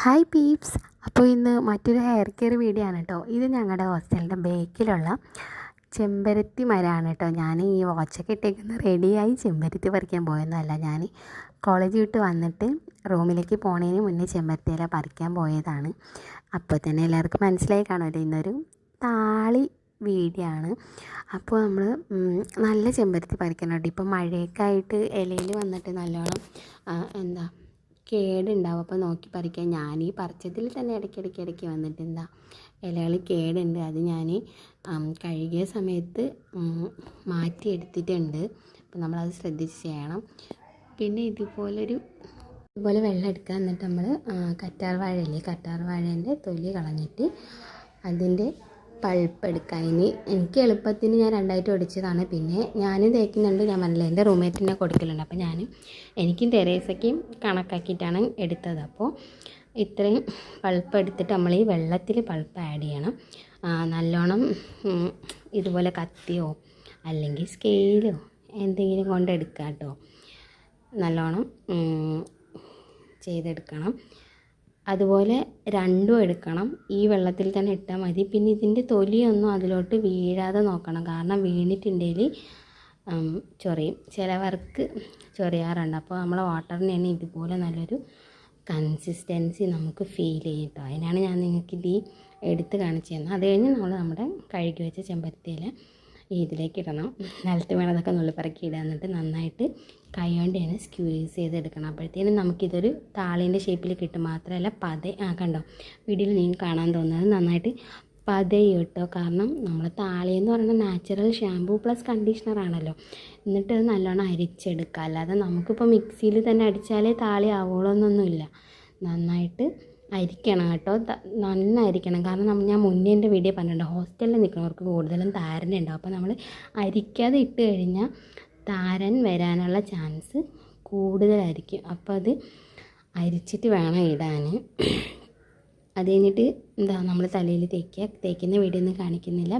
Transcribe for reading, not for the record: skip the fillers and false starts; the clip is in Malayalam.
Hi Pepys. അപ്പോൾ ഇന്ന് മറ്റൊരു ഹെയർ കെയർ വീഡിയോ ആണ് കേട്ടോ. ഇത് ഞങ്ങളുടെ ഹോസ്റ്റലിൻ്റെ ബേക്കിലുള്ള ചെമ്പരത്തി മരമാണ് കേട്ടോ. ഞാൻ ഈ വാച്ചൊക്കെ ഇട്ടേക്കുന്ന റെഡിയായി ചെമ്പരത്തി പറിക്കാൻ പോയെന്നല്ല, ഞാൻ കോളേജ് വിട്ട് വന്നിട്ട് റൂമിലേക്ക് പോണതിന് മുന്നേ ചെമ്പരത്തിയില പറിക്കാൻ പോയതാണ്. അപ്പോൾ തന്നെ എല്ലാവർക്കും മനസ്സിലായി കാണുമല്ലോ, ഇന്നൊരു താളി വീഡിയോ ആണ്. അപ്പോൾ നമ്മൾ നല്ല ചെമ്പരത്തി പറിക്കണം കേട്ടോ. ഇപ്പം മഴയൊക്കെ ആയിട്ട് ഇലയിൽ വന്നിട്ട് നല്ലോണം കേടുണ്ടാവും. അപ്പോൾ നോക്കി പറിക്കാൻ ഞാൻ ഈ പറിച്ചതിൽ തന്നെ ഇടയ്ക്ക് വന്നിട്ട് ഇലകൾ കേടുണ്ട്. അത് ഞാൻ കഴുകിയ സമയത്ത് മാറ്റിയെടുത്തിട്ടുണ്ട്. അപ്പോൾ നമ്മളത് ശ്രദ്ധിച്ച് ചെയ്യണം. പിന്നെ ഇതുപോലെ വെള്ളം എടുക്കുക. എന്നിട്ട് നമ്മൾ കറ്റാർ വാഴേൻ്റെ തൊലി കളഞ്ഞിട്ട് അതിൻ്റെ പൾപ്പ് എടുക്കുക. എനിക്ക് എളുപ്പത്തിന് ഞാൻ രണ്ടായിട്ട് ഒടിച്ചതാണ്. പിന്നെ ഞാനും തേക്കുന്നുണ്ട്, ഞാൻ പറഞ്ഞില്ല എൻ്റെ റൂംമേറ്റിനെ കൊടുക്കലുണ്ട്. അപ്പോൾ എനിക്കും തെരേസയ്ക്കും കണക്കാക്കിയിട്ടാണ് എടുത്തത്. അപ്പോൾ ഇത്രയും പൾപ്പ് എടുത്തിട്ട് നമ്മൾ ഈ വെള്ളത്തിൽ പൾപ്പ് ആഡ് ചെയ്യണം. നല്ലോണം ഇതുപോലെ കത്തിയോ അല്ലെങ്കിൽ സ്കെയിലോ എന്തെങ്കിലും കൊണ്ട് എടുക്കുക കേട്ടോ. നല്ലോണം ചെയ്തെടുക്കണം. അതുപോലെ രണ്ടും എടുക്കണം. ഈ വെള്ളത്തിൽ തന്നെ ഇട്ടാൽ മതി. പിന്നെ ഇതിൻ്റെ തൊലിയൊന്നും അതിലോട്ട് വീഴാതെ നോക്കണം, കാരണം വീണിട്ടുണ്ടെങ്കിൽ ചൊറിയും. ചിലവർക്ക് ചൊറിയാറുണ്ട്. അപ്പോൾ നമ്മളെ വാട്ടറിന് തന്നെ ഇതുപോലെ നല്ലൊരു കൺസിസ്റ്റൻസി നമുക്ക് ഫീൽ ചെയ്യും കേട്ടോ. അതിനാണ് ഞാൻ നിങ്ങൾക്ക് ഇത് എടുത്ത് കാണിച്ചു തന്നത്. അത് കഴിഞ്ഞ് നമ്മുടെ കഴുകി വെച്ച ചെമ്പരത്തിയില ഇതിലേക്ക് ഇടണം. നിലത്ത് വേണതൊക്കെ നുള്ളിപ്പറക്കി ഇടുക. എന്നിട്ട് നന്നായിട്ട് കൈ കൊണ്ട് തന്നെ സ്ക്വീസ് ചെയ്തെടുക്കണം. അപ്പോഴത്തേനും നമുക്കിതൊരു താളിൻ്റെ ഷേപ്പിൽ കിട്ടും. മാത്രമല്ല കണ്ടോ, വീഡിയോയിൽ നിങ്ങൾക്ക് കാണാൻ തോന്നുന്നത് നന്നായിട്ട് പതയും കേട്ടോ. കാരണം നമ്മൾ താളിയെന്ന് പറയുന്നത് നാച്ചുറൽ ഷാമ്പൂ പ്ലസ് കണ്ടീഷണർ ആണല്ലോ. എന്നിട്ട് അത് നല്ലോണം അരിച്ചെടുക്കുക. അല്ലാതെ നമുക്കിപ്പോൾ മിക്സിയിൽ തന്നെ അടിച്ചാലേ താളി ആവുള്ളൂന്നൊന്നുമില്ല. നന്നായിട്ട് അരിക്കണം കേട്ടോ. നന്നായി അരിക്കണം. കാരണം ഞാൻ മുന്നേ എൻ്റെ വീഡിയോ പറഞ്ഞിട്ടുണ്ട്, ഹോസ്റ്റലിൽ നിൽക്കുന്നവർക്ക് കൂടുതലും താരൻ ഉണ്ടാവും. അപ്പോൾ നമ്മൾ അരിക്കാതെ ഇട്ട് കഴിഞ്ഞാൽ താരൻ വരാനുള്ള ചാൻസ് കൂടുതലായിരിക്കും. അപ്പോൾ അത് അരിച്ചിട്ട് വേണം ഇടാൻ. അത് കഴിഞ്ഞിട്ട് നമ്മൾ തലയിൽ തേക്കുന്ന വീഡിയോ ഒന്നും കാണിക്കുന്നില്ല.